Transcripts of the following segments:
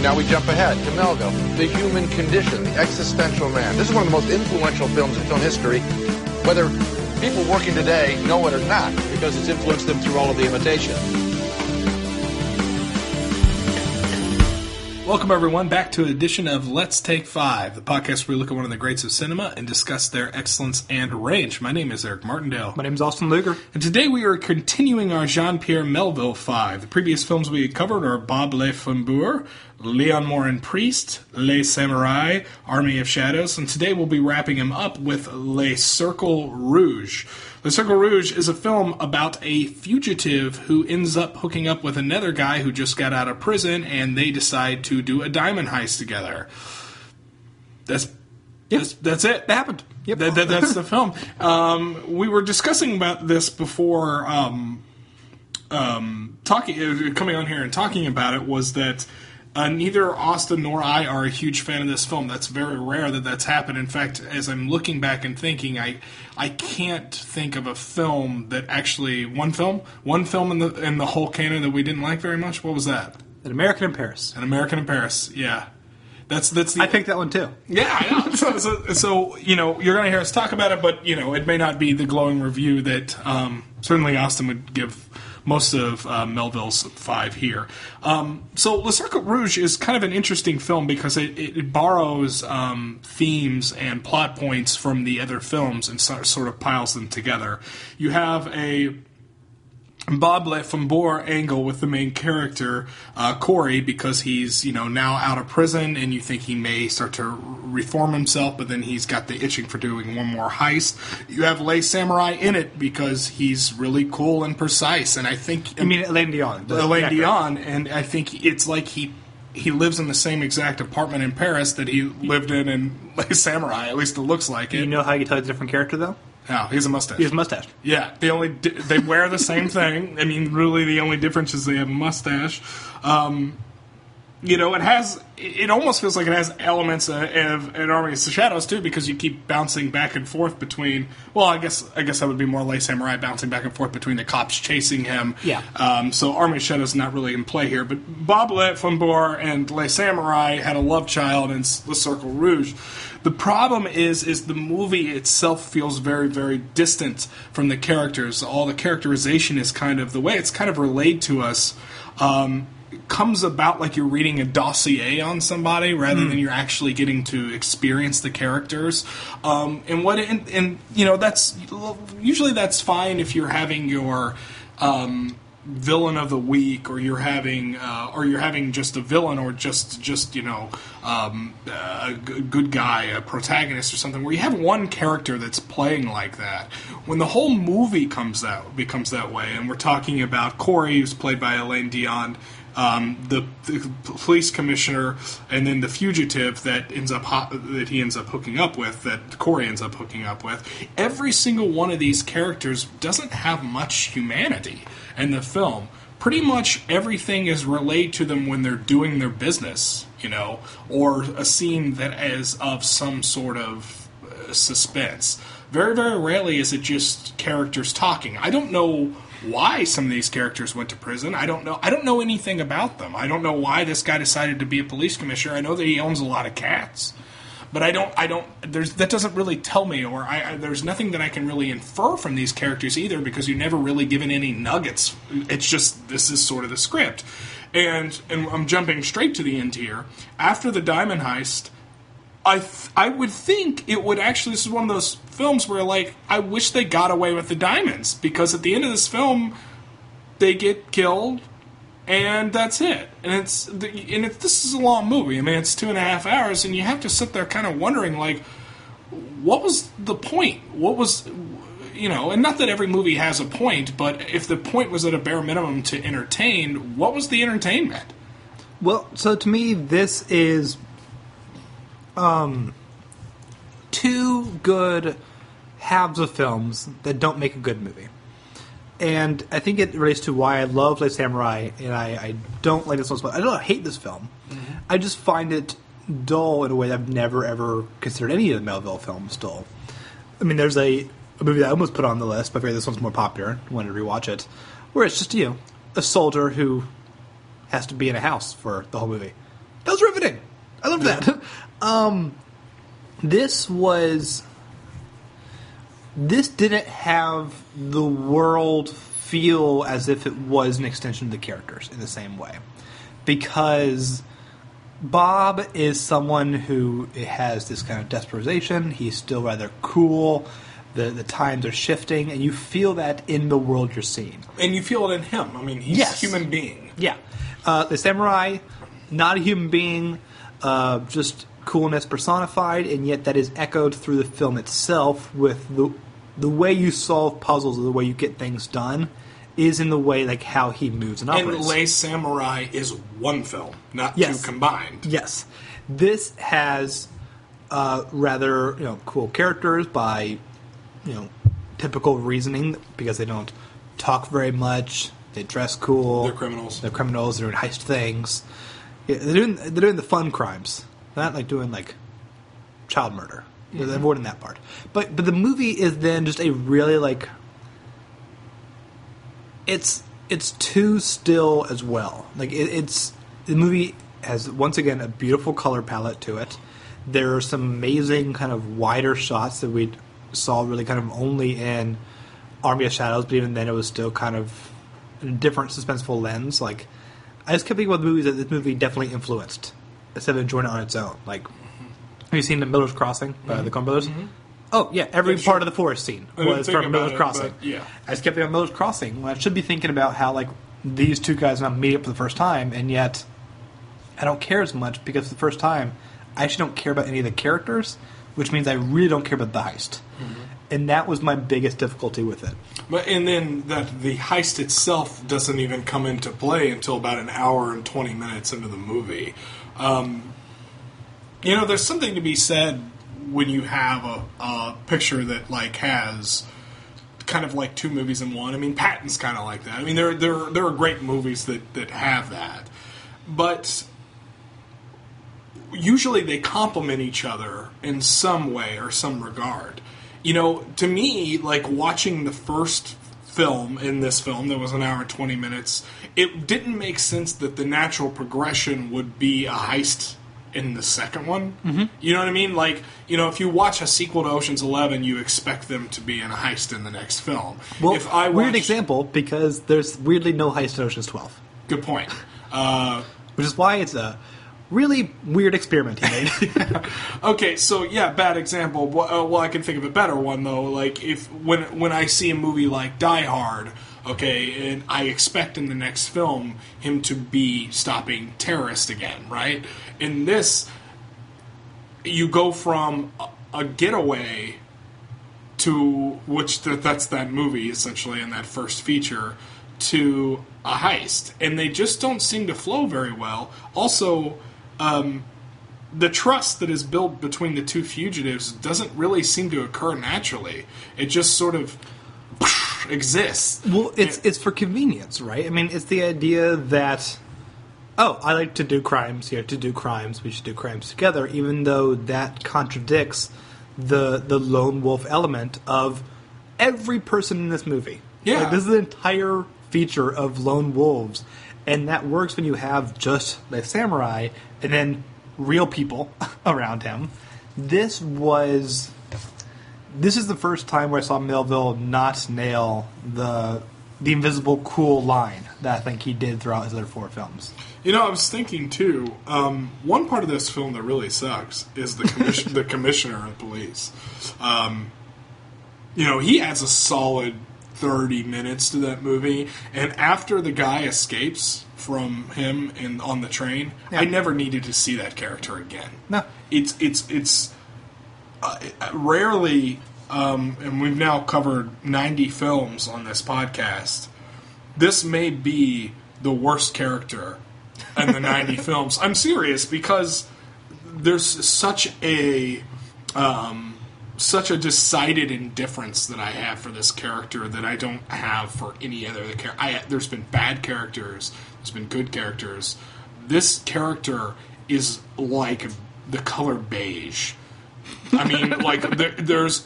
Now we jump ahead to Melville, The Human Condition, The Existential Man. This is one of the most influential films in film history, whether people working today know it or not, because it's influenced them through all of the imitation. Welcome, everyone, back to an edition of Let's Take 5, the podcast where we look at one of the greats of cinema and discuss their excellence and range. My name is Eric Martindale. My name is Austin Luger. And today we are continuing our Jean-Pierre Melville Five. The previous films we covered are Bob Le Flambeur, Leon Morin Priest, Les Samourai, Army of Shadows, and today we'll be wrapping him up with Le Cercle Rogue. Le Cercle Rogue is a film about a fugitive who ends up hooking up with another guy who just got out of prison, and they decide to do a diamond heist together. That's it. That happened. Yep. That's the film. We were discussing about this before coming on here and talking about it, was that neither Austin nor I are a huge fan of this film. That's very rare that that's happened. In fact, as I'm looking back and thinking, I can't think of a film that actually one film in the whole canon that we didn't like very much. What was that? An American in Paris. An American in Paris. Yeah, that's I picked that one too. Yeah, I know. So you're going to hear us talk about it, but it may not be the glowing review that certainly Austin would give most of Melville's Five here. So Le Cercle Rogue is kind of an interesting film because it borrows themes and plot points from the other films and sort of piles them together. You have a Bob Le Flambeur angle with the main character, Corey, because he's, now out of prison and you think he may start to reform himself, but then he's got the itching for doing one more heist. You have Les Samourai in it because he's really cool and precise, and I think... You mean Alain Delon? Alain Delon, and I think it's like he lives in the same exact apartment in Paris that he lived in Les Samourai, at least it looks like it. You know how you tell it's a different character, though? No, he has a mustache. He has a mustache. Yeah, they wear the same thing. I mean, really, the only difference is they have a mustache. It almost feels like it has elements of an Army of Shadows too, because you keep bouncing back and forth between. Well, I guess that would be more Les Samourai bouncing back and forth between the cops chasing him. Yeah. So Army of Shadows is not really in play here, but Bob Le Flambeur and Les Samourai had a love child in Le Cercle Rogue. The problem is the movie itself feels very, very distant from the characters. All the characterization is kind of, the way it's kind of relayed to us, comes about like you're reading a dossier on somebody rather than you're actually getting to experience the characters. That's usually that's fine if you're having your villain of the week, or you're having just a villain, or just a good guy, a protagonist or something, where you have one character that's playing like that. When the whole movie becomes that way, and we're talking about Corey, who's played by Alain Delon, the police commissioner, and then the fugitive that he ends up hooking up with, that Corey ends up hooking up with. Every single one of these characters doesn't have much humanity in the film. Pretty much everything is relayed to them when they're doing their business, or a scene that is of some sort of suspense. Very, very rarely is it just characters talking. I don't know why some of these characters went to prison. I don't know anything about them. I don't know why this guy decided to be a police commissioner. I know that he owns a lot of cats, but that doesn't really tell me, or there's nothing that I can really infer from these characters either, because you're never really given any nuggets. It's just, this is sort of the script. And I'm jumping straight to the end here. After the diamond heist, I would think it would actually, this is one of those films where, I wish they got away with the diamonds, because at the end of this film, they get killed, and that's it. And this is a long movie. I mean, it's 2.5 hours, and you have to sit there kind of wondering, what was the point? What was, and not that every movie has a point, but if the point was at a bare minimum to entertain, what was the entertainment? Well, so to me, this is two good halves of films that don't make a good movie. And I think it relates to why I love Les Samourai, and I don't like this one. I don't hate this film. Mm-hmm. I just find it dull in a way that I've never, ever considered any of the Melville films dull. I mean, there's a movie that I almost put on the list, but I figured this one's more popular. I wanted to rewatch it. Where it's just, a soldier who has to be in a house for the whole movie. That was riveting. I love that. This didn't have the world feel as if it was an extension of the characters in the same way. Because Bob is someone who has this kind of desperation. He's still rather cool. The times are shifting, and you feel that in the world you're seeing. And you feel it in him. I mean, he's a human being. Yeah. The samurai, not a human being, just coolness personified, and yet that is echoed through the film itself with the way you solve puzzles, or the way you get things done, is in the way like how he moves and operates. And Les Samurai is one film, not two combined. Yes. This has rather cool characters by typical reasoning, because they don't talk very much. They dress cool. They're criminals. They're doing heist things. Yeah, they're doing the fun crimes. They're not like doing like child murder. Mm-hmm. They're avoiding that part. But the movie is then just a really like it's too still as well. Like the movie has once again a beautiful color palette to it. There are some amazing kind of wider shots that we saw really kind of only in Army of Shadows, but even then it was still kind of a different suspenseful lens. Like, I just kept thinking about the movies that this movie definitely influenced instead of enjoying it on its own. Like, have you seen The Miller's Crossing by the Coen Brothers? Mm-hmm. Oh, yeah, every part of the forest scene was from Miller's Crossing. I just kept thinking about Miller's Crossing when I should be thinking about how, like, these two guys are not meeting up for the first time, and yet I don't care as much because for the first time I actually don't care about any of the characters, which means I really don't care about the heist. Mm-hmm. And that was my biggest difficulty with it. And then the heist itself doesn't even come into play until about an hour and 20 minutes into the movie. There's something to be said when you have a picture that like has kind of like two movies in one. I mean, Patton's kind of like that. I mean, there are great movies that have that. But usually they complement each other in some way or some regard. To me, like watching the first film in this film that was an hour and 20 minutes, it didn't make sense that the natural progression would be a heist in the second one. Mm-hmm. You know what I mean? Like, if you watch a sequel to Ocean's 11, you expect them to be in a heist in the next film. Well, weird example, because there's weirdly no heist in Ocean's 12. Good point. Which is why it's a really weird experiment he made. Okay, so yeah, bad example. Well, I can think of a better one though. Like when I see a movie like Die Hard, okay, and I expect in the next film him to be stopping terrorists again, right? In this, you go from a getaway to that's that movie essentially in that first feature to a heist, and they just don't seem to flow very well. Also, the trust that is built between the two fugitives doesn't really seem to occur naturally. It just sort of exists. Well, it's for convenience, right? I mean, it's the idea that, I like to do crimes, to do crimes, we should do crimes together, even though that contradicts the lone wolf element of every person in this movie. Yeah. Like, this is an entire feature of lone wolves, and that works when you have just the samurai and then real people around him. This is the first time where I saw Melville not nail the invisible cool line that I think he did throughout his other four films. I was thinking too, one part of this film that really sucks is the commissioner of police. He adds a solid 30 minutes to that movie, and after the guy escapes from him on the train, I never needed to see that character again. No, it's rarely, and we've now covered 90 films on this podcast. This may be the worst character in the 90 films. I'm serious, because there's such a decided indifference that I have for this character that I don't have for any other character. There's been bad characters, there's been good characters. This character is like the color beige. I mean, like there's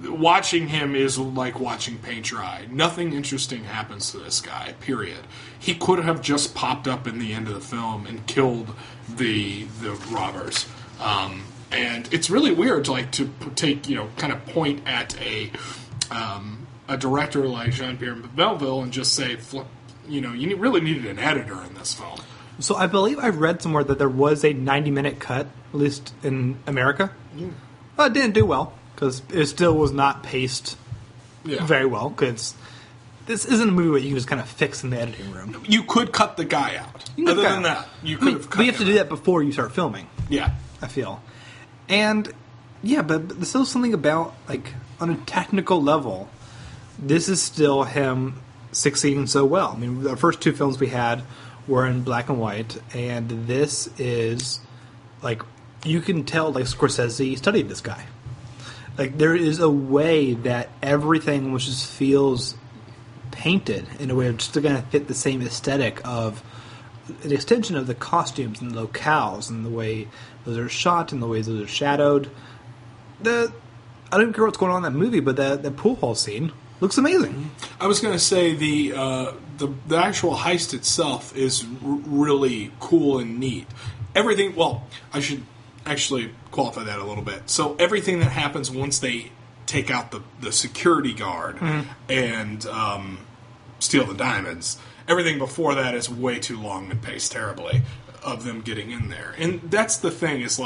watching him is like watching paint dry. Nothing interesting happens to this guy, period. He could have just popped up in the end of the film and killed the robbers. And it's really weird to take, kind of point at a director like Jean-Pierre Melville and just say, you really needed an editor in this film. So I believe I read somewhere that there was a 90-minute cut, at least in America. It didn't do well, because it still was not paced very well, because this isn't a movie that you can just kind of fix in the editing room. You could cut the guy out. Other than that, you could have cut him out. But you have to do that before you start filming. Yeah. I feel. And, but there's still something about, on a technical level, this is still him succeeding so well. I mean, the first two films we had were in black and white, and this is, you can tell, Scorsese studied this guy. There is a way that everything just feels painted in a way that's still going to fit the same aesthetic of an extension of the costumes and the locales and the way those are shot and the way those are shadowed. I don't even care what's going on in that movie, but that pool hall scene looks amazing. I was going to say the actual heist itself is really cool and neat. Everything. Well, I should actually qualify that a little bit. So everything that happens once they take out the security guard and steal the diamonds, everything before that is way too long and paced terribly of them getting in there. And that's the thing, is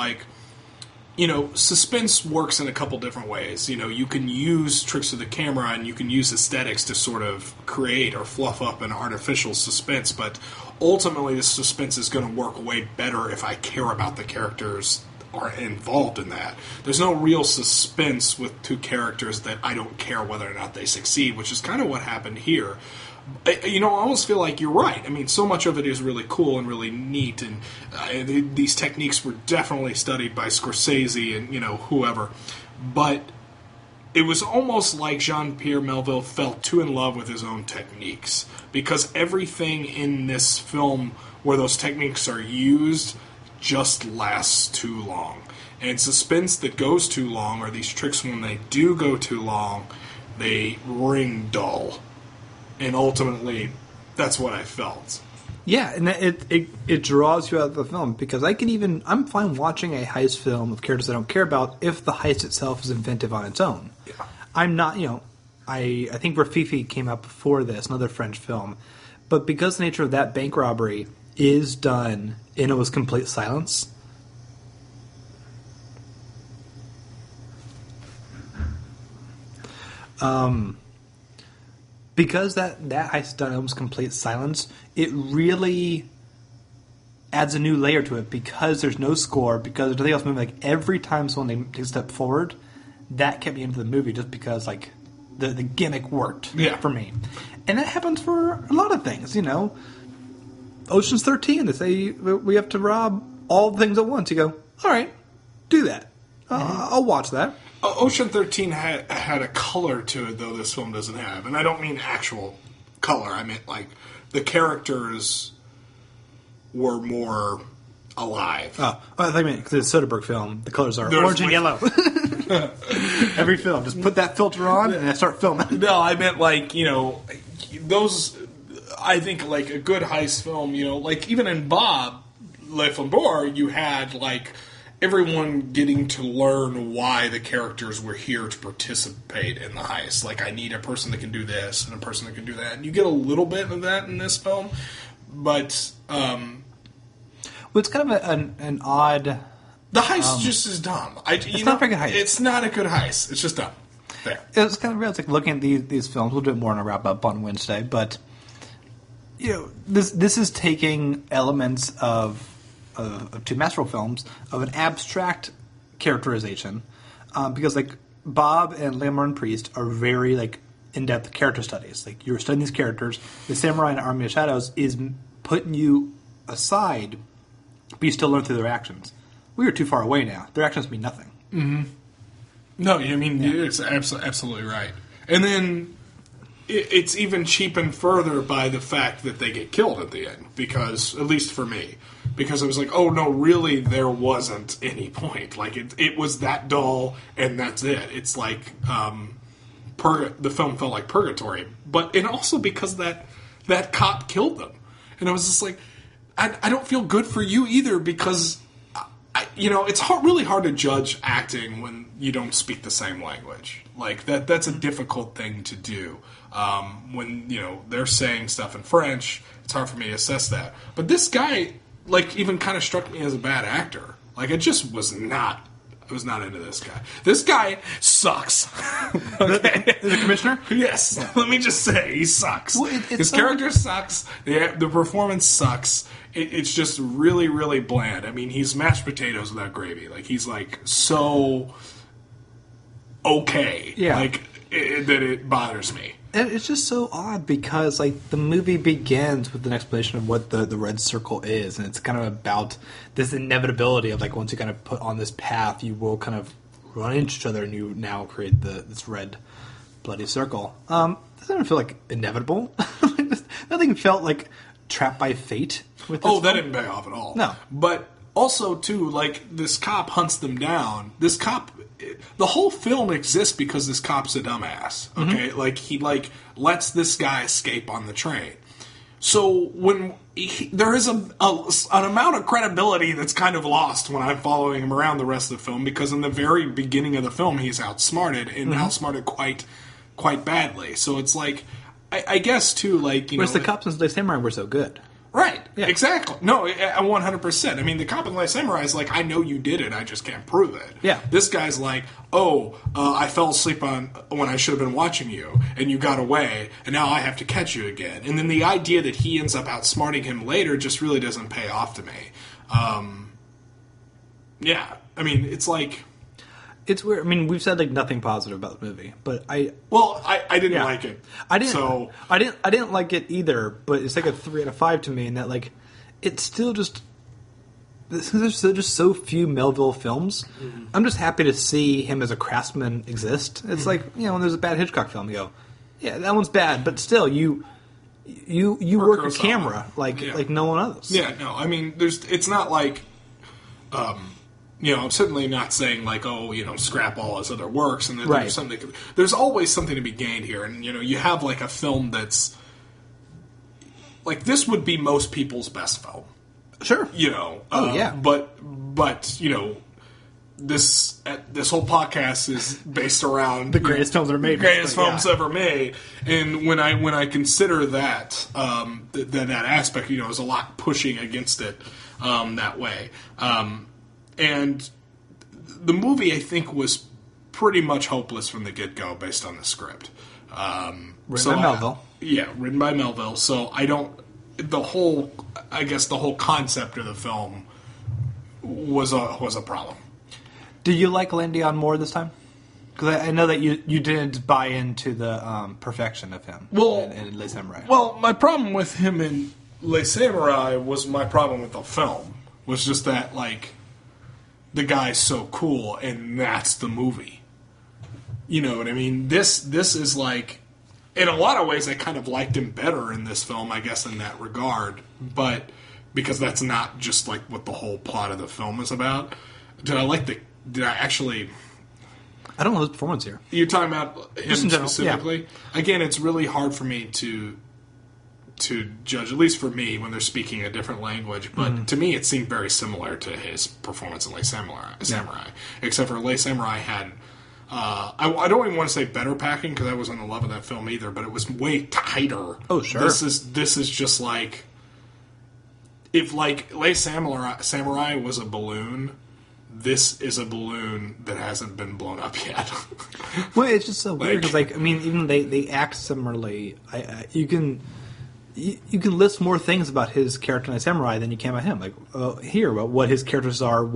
suspense works in a couple different ways. You can use tricks of the camera and you can use aesthetics to sort of create or fluff up an artificial suspense, but ultimately the suspense is going to work way better if I care about the characters are involved in that. There's no real suspense with two characters that I don't care whether or not they succeed, which is kind of what happened here. I almost feel like you're right. I mean, so much of it is really cool and really neat, and these techniques were definitely studied by Scorsese and, whoever. But it was almost like Jean-Pierre Melville fell too in love with his own techniques, because everything in this film where those techniques are used just lasts too long. And suspense that goes too long, or these tricks when they do go too long, they ring dull. And ultimately, that's what I felt. Yeah, and it draws you out of the film, because I'm fine watching a heist film of characters I don't care about if the heist itself is inventive on its own. Yeah. I'm not, I think Rafifi came out before this, another French film, but because the nature of that bank robbery is done in almost complete silence, because that heist is done in almost complete silence, it really adds a new layer to it, because there's no score, because there's nothing else moving. Every time someone takes a step forward, that kept me into the movie, just because the gimmick worked for me. And that happens for a lot of things, Ocean's 13, they say we have to rob all the things at once. You go, all right, do that. I'll watch that. Ocean 13 had a color to it, though this film doesn't have. And I don't mean actual color. I meant, the characters were more alive. Oh, I think because it's a Soderbergh film, the colors are orange and yellow. Every film. Just put that filter on and I start filming. No, I meant, those... I think, a good heist film, even in Bob, Le Flambeur, you had, everyone getting to learn why the characters were here to participate in the heist. I need a person that can do this and a person that can do that. And you get a little bit of that in this film, but... well, it's kind of an odd... The heist just is dumb. It's not a very good heist. It's not a good heist. It's just dumb. There. It's kind of real. It's looking at these films. We'll do it more in a wrap-up on Wednesday, but... this is taking elements of two masterful films of an abstract characterization, because Bob and Morin Priest are very in-depth character studies. You're studying these characters. The Samourai and Army of Shadows is putting you aside, but you still learn through their actions. We are too far away now. Their actions mean nothing. Mm-hmm. No, it's absolutely right. And then it's even cheapened further by the fact that they get killed at the end, because, at least for me, because it was like, oh no, really, there wasn't any point. Like it was that dull, and that's it. It's like the film felt like purgatory, and also because that cop killed them, and I was just like, I don't feel good for you either, because it's really hard to judge acting when you don't speak the same language. Like that's a difficult thing to do. When they're saying stuff in French, it's hard for me to assess that. But this guy, like, even kind of struck me as a bad actor. Like, I was not into this guy. This guy sucks. Okay? The commissioner? Yes. Let me just say, he sucks. Well, his character sucks. The performance sucks. It's just really, really bland. I mean, he's mashed potatoes without gravy. Like, he's, like, so okay. Yeah. Like, that it bothers me. And it's just so odd because, like, the movie begins with an explanation of what the red circle is, and it's kind of about this inevitability of, like, once you kind of put on this path, you will kind of run into each other, and you now create this red bloody circle. Doesn't feel like inevitable. Nothing felt like trapped by fate with this film. That didn't pay off at all. No. But also, too, like, this cop hunts them down. The whole film exists because this cop's a dumbass. Okay, like he lets this guy escape on the train. So when there is an amount of credibility that's kind of lost when I'm following him around the rest of the film, because in the very beginning of the film he's outsmarted and outsmarted quite badly. So it's like I guess too, like whereas the cops in The Samurai were so good. Right, yeah. Exactly. No, 100%. I mean, the cop in Last Samurai is like, I know you did it, I just can't prove it. Yeah. This guy's like, I fell asleep when I should have been watching you, and you got away, and now I have to catch you again. And then the idea that he ends up outsmarting him later just really doesn't pay off to me. Yeah, I mean, it's like... It's weird. I mean, we've said like nothing positive about the movie, but I didn't like it. I didn't like it either. But it's like a 3 out of 5 to me, in that like it's still just there's still just so few Melville films. Mm-hmm. I'm just happy to see him as a craftsman exist. It's like when there's a bad Hitchcock film, you go, yeah, that one's bad, but still you work a camera like no one else. Yeah, no, I mean, it's not like. I'm certainly not saying like, scrap all his other works, and there's something. There's always something to be gained here, and you have like a film that's like this would be most people's best film. Sure. Yeah. But this whole podcast is based around the greatest films ever made. Greatest films ever made, and when I consider that that aspect, is a lot pushing against it that way. And the movie, I think, was pretty much hopeless from the get-go based on the script. Written by Melville. Written by Melville. So the whole concept of the film was a problem. Did you like Alain Delon more this time? Because I know that you didn't buy into the perfection of him in Les Samurai. Well, my problem with him in Les Samurai was my problem with the film. Was just that, like... the guy's so cool, and that's the movie. You know what I mean? This is like, in a lot of ways, I kind of liked him better in this film, I guess, in that regard. But because that's not just like what the whole plot of the film is about. Did I actually? I don't know his performance here. You're talking about him specifically? Yeah. Again, it's really hard for me to judge, at least for me, when they're speaking a different language. But to me, it seemed very similar to his performance in Les Samurai. Except for Les Samurai had, I don't even want to say better packing, because I wasn't in love with that film either, but it was way tighter. Oh, sure. This is just like, if like Les Samurai was a balloon, this is a balloon that hasn't been blown up yet. Well, it's just so weird, because like, I mean, even they act similarly. You can list more things about his character in Les Samurai than you can about him. Like about what his characters are,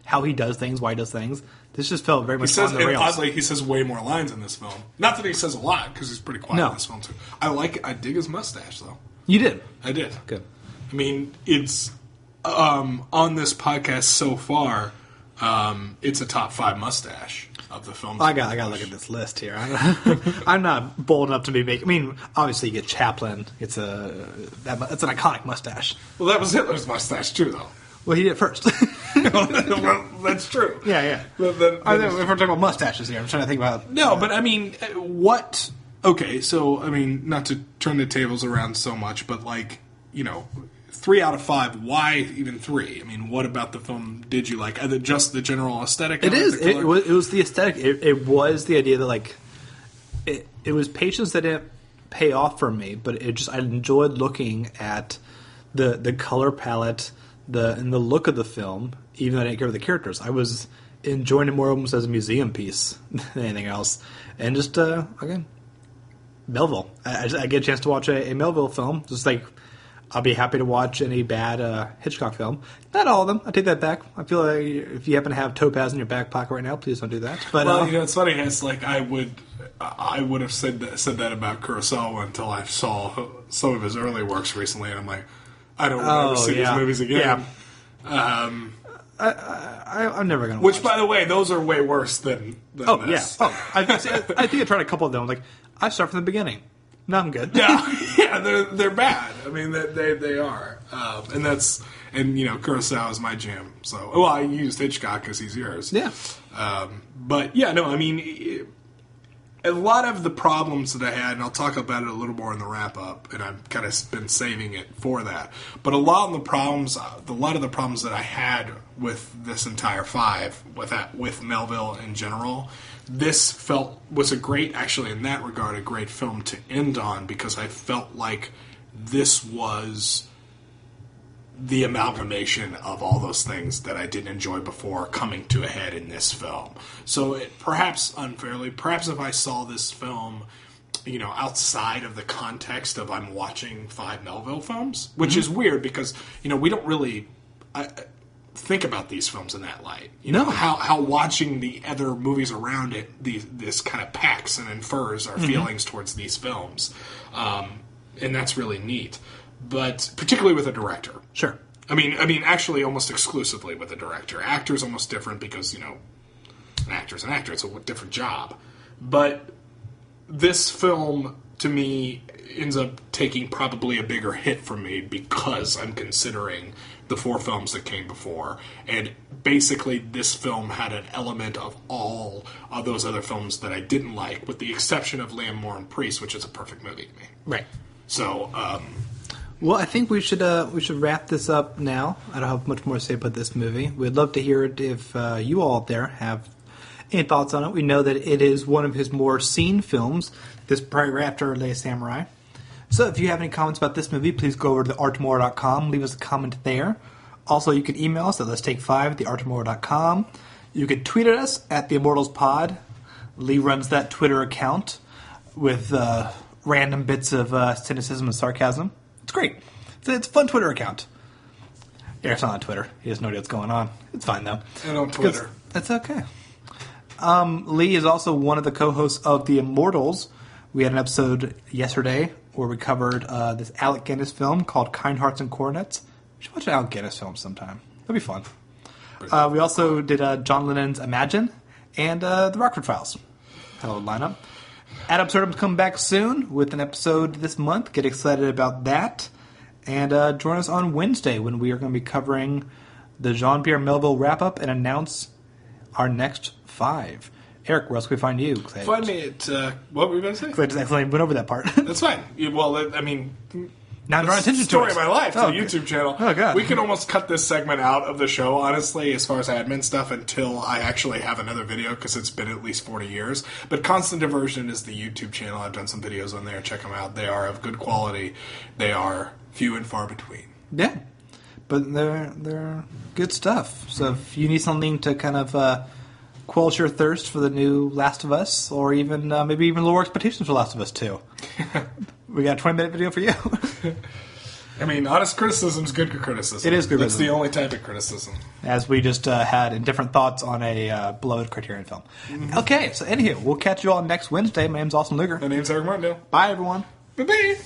how he does things, why he does things. This just felt very much on the rails. Oddly, he says way more lines in this film. Not that he says a lot, because he's pretty quiet in this film too. I dig his mustache though. You did? I did. Good. I mean, it's on this podcast so far. It's a top 5 mustache. of the films. I got to look at this list here. I'm not bold enough to be making. I mean, obviously, you get Chaplin. It's an iconic mustache. Well, that was Hitler's mustache too, though. Well, he did it first. Well, that's true. Yeah. But then, if we're talking about mustaches here, I'm trying to think about. No, but I mean, what? Okay, so I mean, not to turn the tables around so much, but 3 out of 5. Why even 3? I mean, what about the film did you like? Just the general aesthetic? It is. It was the aesthetic. It was the idea that it was patience that didn't pay off for me, but I enjoyed looking at the color palette, and the look of the film, even though I didn't care for the characters. I was enjoying it more almost as a museum piece than anything else. And just again, Melville. I get a chance to watch a Melville film. Just I'll be happy to watch any bad Hitchcock film. Not all of them. I take that back. I feel like if you happen to have Topaz in your back pocket right now, please don't do that. But it's funny. It's I would have said that about Kurosawa until I saw some of his early works recently, and I'm like, I don't want to ever see these movies again. Yeah. I'm never going to. Which, by the way, those are way worse than this. Yeah. I think I tried a couple of them. I start from the beginning. No, I'm good. Yeah, they're bad. I mean, they are, and Kurosawa is my jam. So, I used Hitchcock because he's yours. Yeah. But yeah, no, I mean, a lot of the problems that I had, and I'll talk about it a little more in the wrap up, and I've kind of been saving it for that. But a lot of the problems that I had with this entire 5, with Melville in general. This was a great, actually in that regard, a great film to end on, because I felt like this was the amalgamation of all those things that I didn't enjoy before coming to a head in this film. So perhaps unfairly, if I saw this film, outside of the context of I'm watching 5 Melville films, which is weird because, we don't really... think about these films in that light. How watching the other movies around it, this kind of packs and infers our feelings towards these films. And that's really neat. But particularly with a director. Sure. I mean, actually almost exclusively with a director. Actor's almost different because, an actor's an actor. It's a different job. But this film, to me, ends up taking probably a bigger hit for me because I'm considering the 4 films that came before. And basically this film had an element of all of those other films that I didn't like, with the exception of Morin Priest, which is a perfect movie to me. Right. So, well, I think we should wrap this up now. I don't have much more to say about this movie. We'd love to hear it if you all out there have any thoughts on it. We know that it is one of his more seen films, this probably after Les Samourai. So if you have any comments about this movie, please go over to theartofmore.com. Leave us a comment there. Also, you can email us at letstake5@theartofmore.com. You can tweet at us at the Immortals Pod. Lee runs that Twitter account with random bits of cynicism and sarcasm. It's great. It's a fun Twitter account. Eric's not on Twitter. He doesn't know what's going on. It's fine, though. And on Twitter. That's okay. Lee is also one of the co-hosts of The Immortals. We had an episode yesterday where we covered this Alec Guinness film called Kind Hearts and Coronets. We should watch an Alec Guinness film sometime. That'd be fun. We also did John Lennon's Imagine and The Rockford Files. Hello, lineup. Ad Absurdum's come back soon with an episode this month. Get excited about that. And join us on Wednesday when we are going to be covering the Jean-Pierre Melville wrap-up and announce our next 5. Eric, where else can we find you? Find me at... what were you going to say? Because I just accidentally went over that part. That's fine. Well, I mean... Now draw attention to it. Story of my life, the YouTube channel. Oh, God. We can almost cut this segment out of the show, honestly, as far as admin stuff, until I actually have another video, because it's been at least 40 years. But Constant Diversion is the YouTube channel. I've done some videos on there. Check them out. They are of good quality. They are few and far between. Yeah. But they're good stuff. So if you need something to kind of quench your thirst for the new Last of Us, or even maybe even lower expectations for Last of Us 2, we got a 20-minute video for you. I mean, honest criticism is good criticism. It is good criticism. That's the only type of criticism. As we just had different thoughts on a beloved Criterion film. Mm-hmm. Okay, so anywho, we'll catch you all next Wednesday. My name's Austin Luger. My name's Eric Martindale. Bye, everyone. Bye-bye.